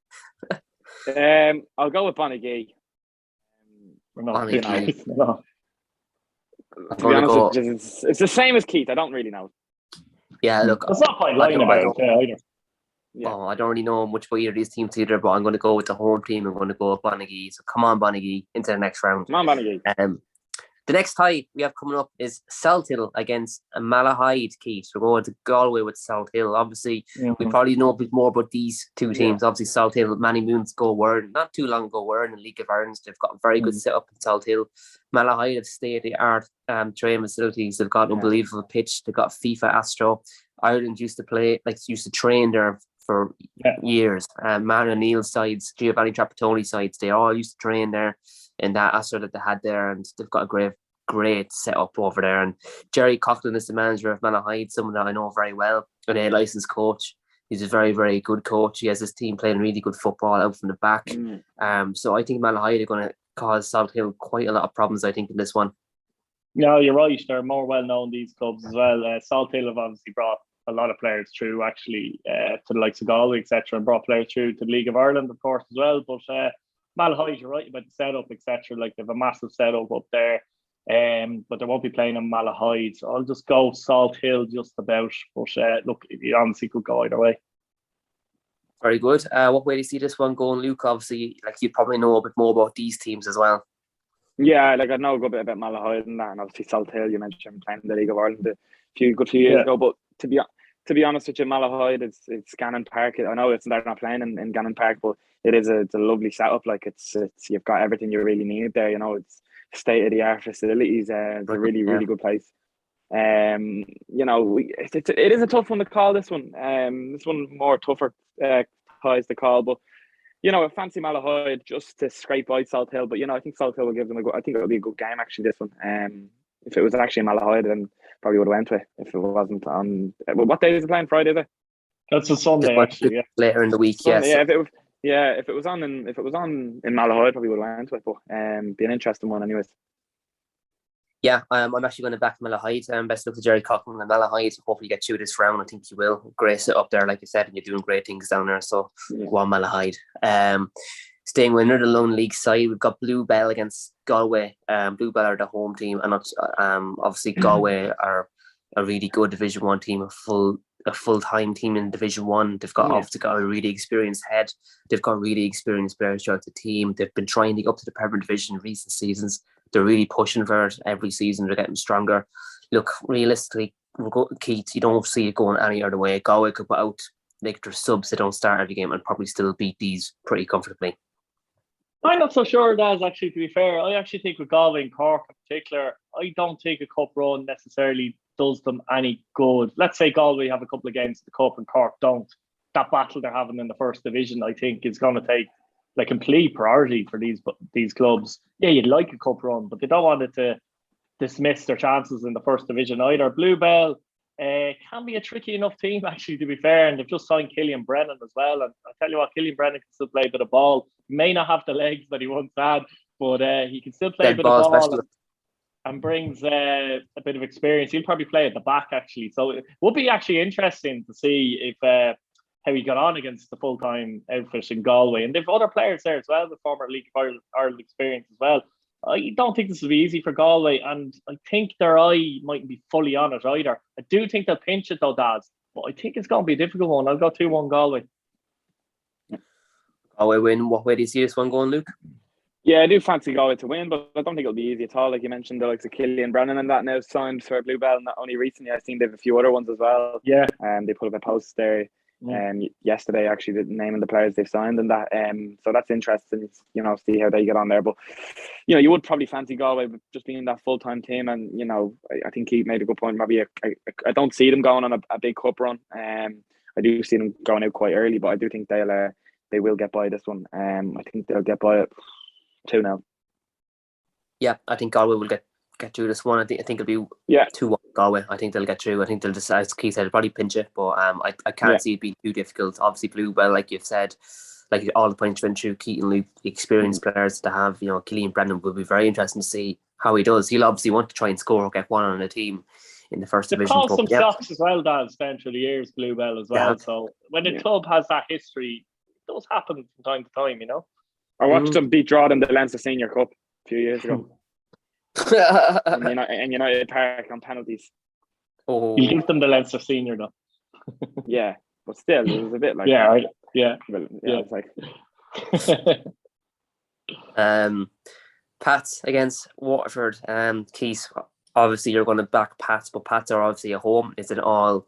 I'll go with Bonagee. To be honest with you, it's the same as Keith. I don't really know. Yeah, look. It's not quite lying about it either. Yeah. Oh, I don't really know much about either of these teams either, but I'm going to go with the home team. I'm going to go with Bonagee. So come on, Bonagee, into the next round. Come on, Bonagee. The next tie we have coming up is Salthill against Malahide, Keith. We're going to Galway with Salthill. Obviously, we probably know a bit more about these two teams. Obviously, Salthill, many moons ago, not too long ago, were in the League of Ireland. They've got a very good setup in Salthill. Malahide have state-of-the-art training facilities. They've got an unbelievable pitch. They've got FIFA Astro. Ireland used to train there for years. Man O'Neill's sides, Giovanni Trapattoni's sides, they all used to train there in that Astro that they had there, and they've got a great setup over there. And Jerry Coughlin is the manager of Malahide, someone that I know very well, and a licensed coach. He's a very, very good coach. He has his team playing really good football out from the back. So I think Malahide are going to cause Salthill quite a lot of problems, I think, in this one. No, you're right. They're more well-known, these clubs, as well. Salthill have obviously brought a lot of players through, actually, to the likes of Galway, etc., and brought players through to the League of Ireland, of course, as well. But Malahide, you're right about the setup, etc. Like, they have a massive setup up there. But they won't be playing on Malahide. So I'll just go Salt Hill just about. But look, it honestly could go either way. Very good. What way do you see this one going, Luke? Obviously, like you probably know a bit more about these teams as well. Yeah, like I know a good bit about Malahide and that, and obviously Salt Hill. You mentioned playing in the League of Ireland a few years ago. But to be honest with you, Malahide, it's Gannon Park. I know they're not playing in Gannon Park, but it's a lovely setup. Like it's you've got everything you really need there. You know, it's state of the art facilities. It's a really good place. You know, it is a tough one to call. This one more tougher ties to call, but. You know, I fancy Malahide just to scrape by Salt Hill, but you know, I think Salt Hill will give them I think it'll be a good game actually. This one, if it was actually Malahide, then probably would have went to it. If it wasn't on, what day is it playing? Friday, is it? That's a Sunday actually. Yeah, later in the week. Sunday, yeah. If it was on in Malahide, probably would have went to it. But be an interesting one, anyways. Yeah, I'm actually going to back Malahide. Best luck to Jerry Coughlin and Malahide. Hopefully, get through this round. I think you will. Great sit up there, like you said, and you're doing great things down there. So, go on, Malahide. Staying with another Lone League side, we've got Bluebell against Galway. Bluebell are the home team, and obviously Galway are a really good Division 1 team, a full-time team in Division 1. They've obviously got a really experienced head. They've got really experienced players throughout the team. They've been trying to get up to the Premier Division in recent seasons. They're really pushing for it every season. They're getting stronger. Look, realistically, Keith, you don't see it going any other way. Galway could put out like their subs that don't start every game and probably still beat these pretty comfortably. I'm not so sure, Daz, actually, to be fair. I actually think with Galway and Cork in particular, I don't think a cup run necessarily does them any good. Let's say Galway have a couple of games in the cup and Cork don't. That battle they're having in the first division, I think, is going to take like complete priority for these clubs. Yeah, you'd like a cup run, but they don't want it to dismiss their chances in the first division either. Bluebell can be a tricky enough team, actually, to be fair, and they've just signed Killian Brennan as well. And I tell you what, Killian Brennan can still play a bit of ball. He may not have the legs that he once had, but he can still play a bit of ball and brings a bit of experience. He'll probably play at the back, actually. So it would be actually interesting to see if how he got on against the full-time outfit in Galway. And they've other players there as well, the former League of Ireland experience as well. I don't think this will be easy for Galway, and I think their eye mightn't be fully on it either. I do think they'll pinch it though, Daz, but I think it's going to be a difficult one. I'll go 2-1 Galway. Galway win. What way do you see this one going, Luke? Yeah, I do fancy Galway to win, but I don't think it'll be easy at all. Like you mentioned, the likes of Killian Brennan and that now signed for Bluebell, and not only recently. I've seen they have a few other ones as well. Yeah, they put up a post there. Yesterday, actually, the naming the players they've signed and that. So that's interesting. You know, see how they get on there. But you know, you would probably fancy Galway with just being that full time team. And you know, I think he made a good point. Maybe I don't see them going on a big cup run. I do see them going out quite early, but I do think they will get by this one. I think they'll get by it 2-0. Yeah, I think Galway will get through this one. I think it'll be 2-1 Galway. I think they'll get through. I think they'll just, as Keith said, probably pinch it, but I can't see it being too difficult. Obviously, Bluebell, like you've said, like all the points went through, Keith and Luke, experienced players to have. You know, Killian Brennan will be very interesting to see how he does. He'll obviously want to try and score or get one on the team in the first division. They've caused some shocks as well, Daz, down through the years, Bluebell as well. So when a club has that history, it does happen from time to time, you know. I watched them beat Drogheda in the Leinster Senior Cup a few years ago. and United Park on penalties. Oh, you give them the Leinster Senior though. Yeah, but still, it was a bit like it's like Pats against Waterford. Keith, obviously you're going to back Pats, but Pats are obviously at home. Is it all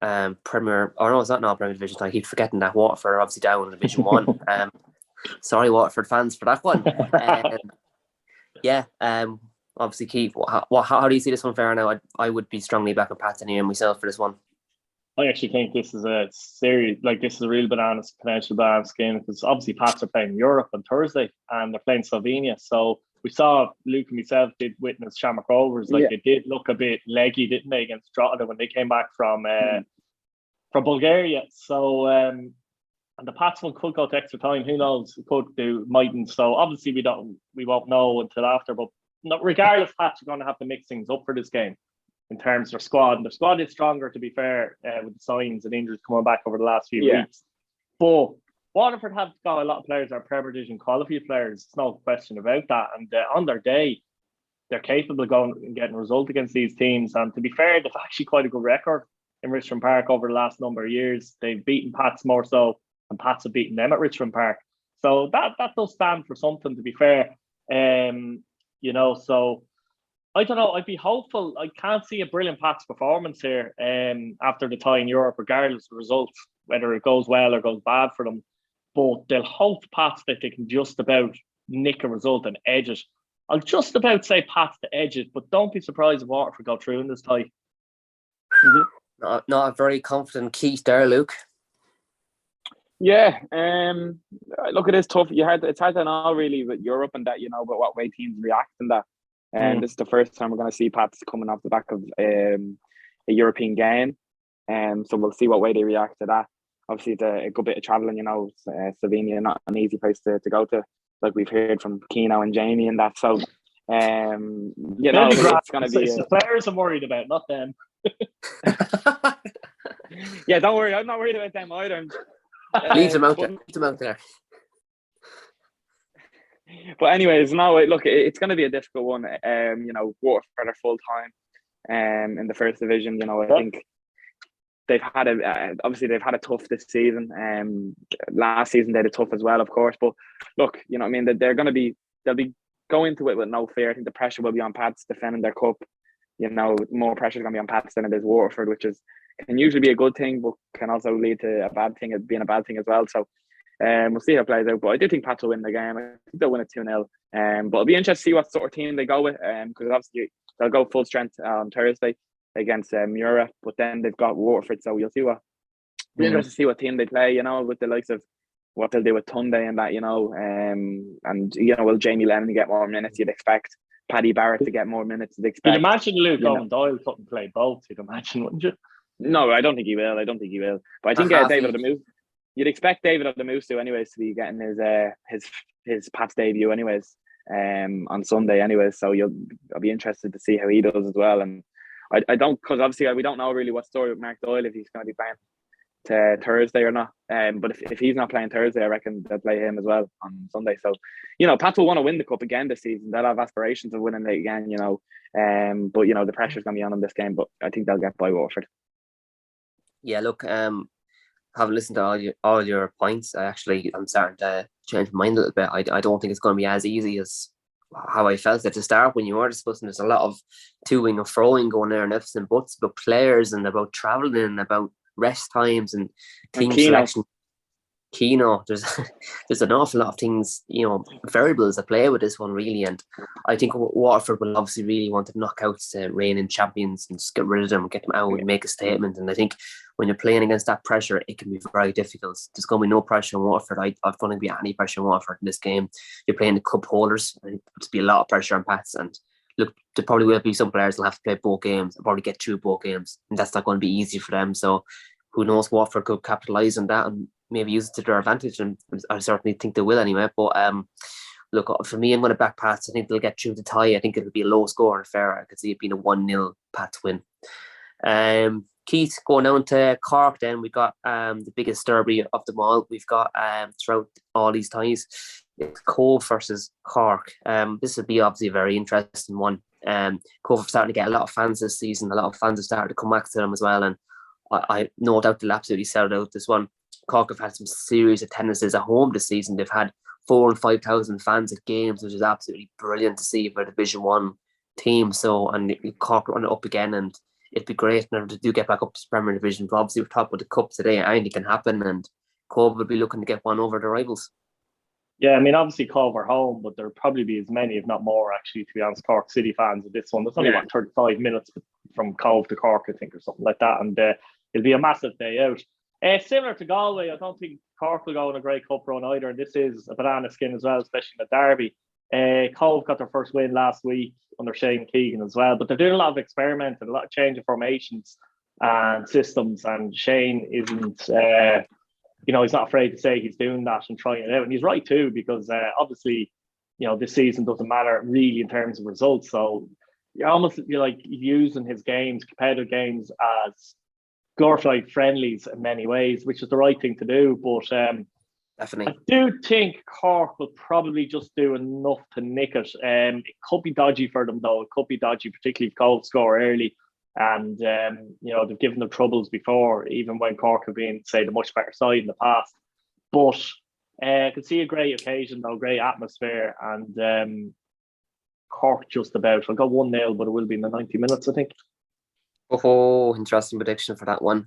Premier? Or no, it's not Premier Division. I keep forgetting that Waterford are obviously down in Division 1. Sorry, Waterford fans, for that one. Obviously, Keith, how do you see this one fair now? I would be strongly backing Pats anyway myself for this one. I actually think this is a serious, this is a real potential bananas game, because obviously Pats are playing Europe on Thursday and they're playing Slovenia. So we saw Luke and myself did witness Shamrock Rovers. They did look a bit leggy, didn't they, against Drogheda when they came back from Bulgaria. So and the Pats one could go to extra time. Who knows? It could do, mightn't. So obviously we won't know until after. But regardless, Pats are going to have to mix things up for this game in terms of their squad. And their squad is stronger, to be fair, with the signs and injuries coming back over the last few weeks. But Waterford have got a lot of players that are Premier Division quality players. There's no question about that. And on their day, they're capable of going and getting a result against these teams. And to be fair, they've actually quite a good record in Richmond Park over the last number of years. They've beaten Pats more so, and Pats have beaten them at Richmond Park. So that does stand for something, to be fair. So I don't know. I'd be hopeful. I can't see a brilliant Pats performance here after the tie in Europe, regardless of the results, whether it goes well or goes bad for them. But they'll hope Pats that they can just about nick a result and edge it. I'll just about say Pats to edge it, but don't be surprised if Waterford go through in this tie. Not a very confident Keith there, Luke. Yeah, look, it is tough. It's hard to know really with Europe and that, but what way teams react and that. And this is the first time we're going to see Pats coming off the back of a European game. So we'll see what way they react to that. Obviously, it's a good bit of travelling, Slovenia, not an easy place to go to, like we've heard from Keno and Jamie and that. So, it's going to be... the players I'm worried about, not them. Yeah, don't worry. I'm not worried about them either. Leave them out there. Leave them out there. But anyways, look, it's going to be a difficult one. Waterford are full time in the first division. I think they've had a tough this season. Last season they had a tough as well, of course. But look, they'll be going into it with no fear. I think the pressure will be on Pats defending their cup. More pressure is going to be on Pats than it is Waterford, which can usually be a good thing, but can also lead to a bad thing, being a bad thing as well. So we'll see how it plays out. But I do think Pats will win the game. I think they'll win it 2-0. But it'll be interesting to see what sort of team they go with, because obviously they'll go full strength on Thursday against Mura, but then they've got Waterford, so you'll see be interesting to see what team they play, with the likes of what they'll do with Tunde and that, will Jamie Lennon get more minutes? You'd expect Paddy Barrett to get more minutes. You'd expect. You'd imagine Luke Owen Doyle couldn't play both. You'd imagine, wouldn't you? No, I don't think he will. But I think David Odemoose. You'd expect David Odemoose to, anyways, to be getting his Pats debut, anyways, on Sunday, anyways. So I'll be interested to see how he does as well. And I don't, because obviously we don't know really what story with Mark Doyle, if he's going to be playing to Thursday or not. But if he's not playing Thursday, I reckon they'll play him as well on Sunday. So, Pats will want to win the cup again this season. They'll have aspirations of winning it again, but the pressure's going to be on them this game. But I think they'll get by Waterford. Yeah, look, having listened to all your points, I'm starting to change my mind a little bit. I don't think it's going to be as easy as how I felt at the start when you were discussing. There's a lot of toing and froing going there and ifs and buts about players and about travelling and about rest times and team selection. Keno, there's an awful lot of things, variables that play with this one really, and I think Waterford will obviously really want to knock out the reigning champions and just get rid of them, get them out and make a statement. And I think when you're playing against that pressure, it can be very difficult. There's going to be no pressure on Waterford. I've going to be any pressure on Waterford in this game. You're playing the cup holders. I think there'll be a lot of pressure on Pats, and look, there probably will be some players that'll have to play both games and probably get through both games, and that's not going to be easy for them. So who knows, Waterford could capitalise on that and maybe use it to their advantage, and I certainly think they will anyway. But look, for me, I'm going to back Pats. I think they'll get through the tie. I think it'll be a low score and fair. I could see it being a 1-0 Pats win. Keith, going down to Cork then, we got the biggest derby of them all. We've got throughout all these ties, it's Cobh versus Cork. This will be obviously a very interesting one. Cobh are starting to get a lot of fans this season. A lot of fans have started to come back to them as well, and I no doubt they'll absolutely sell out this one. Cork have had some serious attendances at home this season. They've had 4,000 and 5,000 fans at games, which is absolutely brilliant to see for a Division 1 team. So, and Cork run it up again, and it'd be great now to do get back up to Premier Division. But obviously, we're talking about the Cup today. Anything can happen, and Cobh will be looking to get one over their rivals. Yeah, I mean, obviously Cobh are home, but there'll probably be as many, if not more, actually, to be honest, Cork City fans of this one. There's only about 35 minutes from Cobh to Cork, I think, or something like that, and it'll be a massive day out. Similar to Galway, I don't think Cork will go on a great cup run either, and this is a banana skin as well, especially in the derby. Cobh got their first win last week under Shane Keegan as well, but they're doing a lot of experimenting, a lot of change of formations and systems, and Shane isn't, he's not afraid to say he's doing that and trying it out, and he's right too, because obviously, this season doesn't matter really in terms of results, so you're like using his games, competitive games, as glorified friendlies in many ways, which is the right thing to do. But Definitely. I do think Cork will probably just do enough to nick it. It could be dodgy for them, though. It could be dodgy, particularly if Cobh score early. And, they've given them troubles before, even when Cork have been, say, the much better side in the past. But I could see a great occasion, though, great atmosphere. And Cork just about. I'll go 1-0, but it will be in the 90 minutes, I think. Oh, interesting prediction for that one.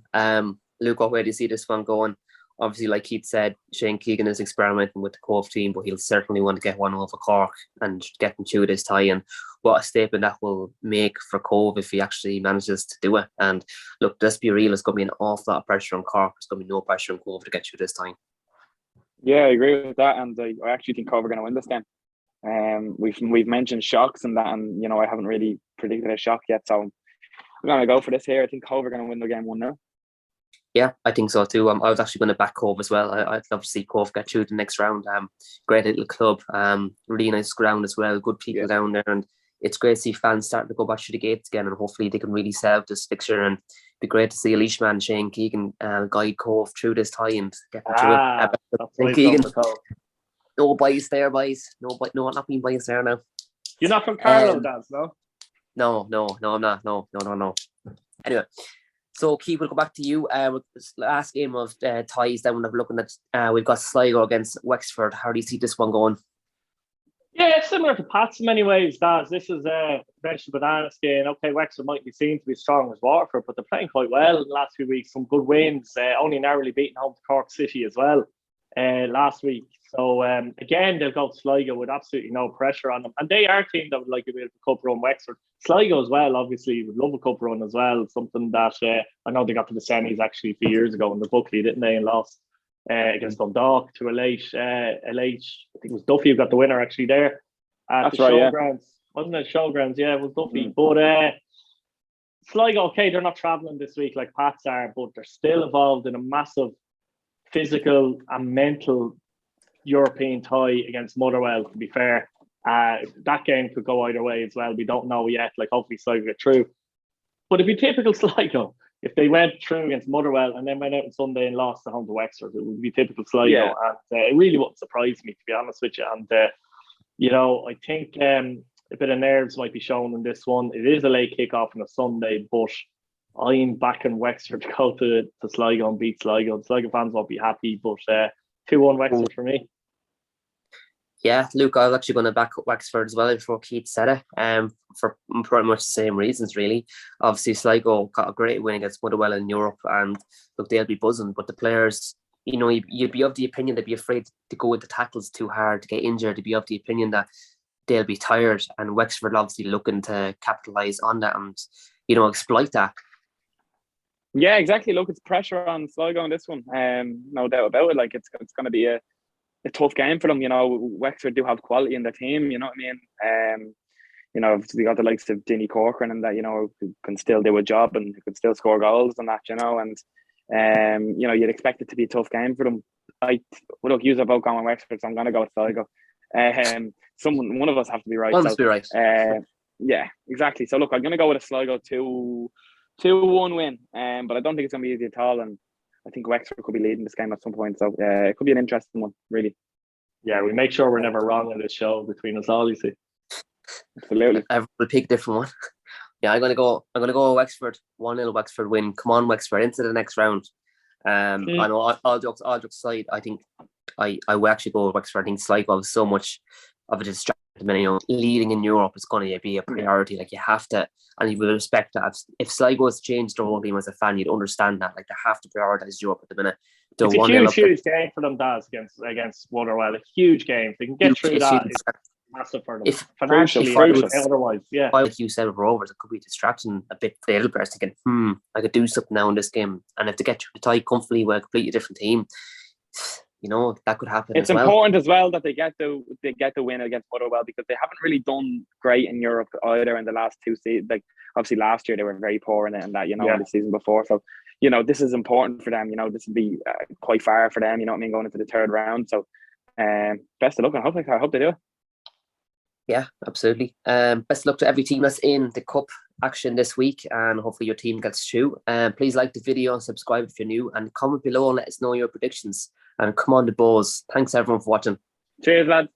Luke, where do you see this one going? Obviously, like Keith said, Shane Keegan is experimenting with the Cobh team, but he'll certainly want to get one over Cork and get them through this tie. And what a statement that will make for Cobh if he actually manages to do it. And look, let's be real, there's going to be an awful lot of pressure on Cork. There's going to be no pressure on Cobh to get through this time. Yeah, I agree with that. And I actually think Cobh are going to win this game. We've mentioned shocks and that, and I haven't really predicted a shock yet. So I'm going to go for this here. I think Cobh are going to win the game 1-0. Yeah, I think so too. I was actually going to back Cobh as well. I'd love to see Cobh get through the next round. Great little club. Really nice ground as well. Good people down there, and it's great to see fans starting to go back through the gates again. And hopefully they can really sell this fixture. And it'd be great to see a leash man Shane Keegan guide Cobh through this tie and get them through it. Keegan, no bias there, boys. No, not being biased there now. You're not from Carlow, Daz, no? No, I'm not. No. Anyway. So, Keith, we'll go back to you. With this last game of ties that we're looking at, we've got Sligo against Wexford. How do you see this one going? Yeah, it's similar to Pat's in many ways, Daz. This is a mentioned banana skin. Okay, Wexford might be seen to be strong as Waterford, but they're playing quite well in the last few weeks. Some good wins, only narrowly beaten home to Cork City as well last week. So, again, they'll go to Sligo with absolutely no pressure on them. And they are a team that would like a bit of a cup run. Wexford. Sligo as well, obviously, would love a cup run as well. Something that I know they got to the semis actually a few years ago in the Buckley, didn't they? And lost against Dundalk to a late, I think it was Duffy who got the winner actually there at the showgrounds. Wasn't it showgrounds? Yeah, it was Duffy. But Sligo, okay, they're not travelling this week like Pats are, but they're still involved in a massive physical and mental European tie against Motherwell, to be fair. That game could go either way as well. We don't know yet. Like, hopefully Sligo get through. But it'd be typical Sligo if they went through against Motherwell and then went out on Sunday and lost at home to Wexford. It would be typical Sligo. Yeah. And it really wouldn't surprise me, to be honest with you. And, I think a bit of nerves might be shown in this one. It is a late kickoff on a Sunday, but I'm backing Wexford to go to Sligo and beat Sligo. The Sligo fans won't be happy, but 2-1 Wexford for me. Yeah, Luke, I was actually going to back up Wexford as well before Keith said it, for pretty much the same reasons, really. Obviously, Sligo got a great win against Motherwell in Europe, and look, they'll be buzzing. But the players, you'd be of the opinion they'd be afraid to go into tackles too hard, to get injured. They'd be of the opinion that they'll be tired, and Wexford obviously looking to capitalise on that and, exploit that. Yeah, exactly. Look, it's pressure on Sligo on this one. No doubt about it. Like, it's going to be a tough game for them. Wexford do have quality in their team, you know what I mean? They got the likes of Dinny Corcoran and that, who can still do a job and who can still score goals and that, and you'd expect it to be a tough game for them. Look, you're both going Wexford, so I'm going to go with Sligo. One of us have to be right. One must be right. Yeah, exactly. So look, I'm going to go with a Sligo 2-1 win, but I don't think it's going to be easy at all, and I think Wexford could be leading this game at some point, so it could be an interesting one, really. Yeah, we make sure we're never wrong on this show between us all, you see. Absolutely. We'll pick a different one. Yeah, I'm gonna go Wexford, 1-0 Wexford win. Come on, Wexford, into the next round. I know all jokes aside, I think I will actually go with Wexford. I think Sligo has so much of a distraction. Leading in Europe is going to be a priority. Like, you have to, and you will respect that. If Sligo has changed their whole game as a fan, you'd understand that. Like, they have to prioritise Europe at the minute. It's a huge game for them, Daz, against Motherwell. A huge game. If they can get through that, it's massive for them. Financially, otherwise, yeah. Like you said with Rovers, it could be distracting a bit for the little players thinking, I could do something now in this game. And if they get through the tie comfortably with a completely different team, that could happen. It's important as well that they get the win against Motherwell, because they haven't really done great in Europe either in the last two seasons. Like, obviously last year they were very poor in it, and that in the season before. So this is important for them. This would be quite far for them. Going into the third round. So best of luck, and I hope they do it. Yeah, absolutely. Best of luck to every team that's in the Cup action this week, and hopefully your team gets through. Please like the video and subscribe if you're new, and comment below and let us know your predictions and come on the Bows. Thanks everyone for watching. Cheers, lads.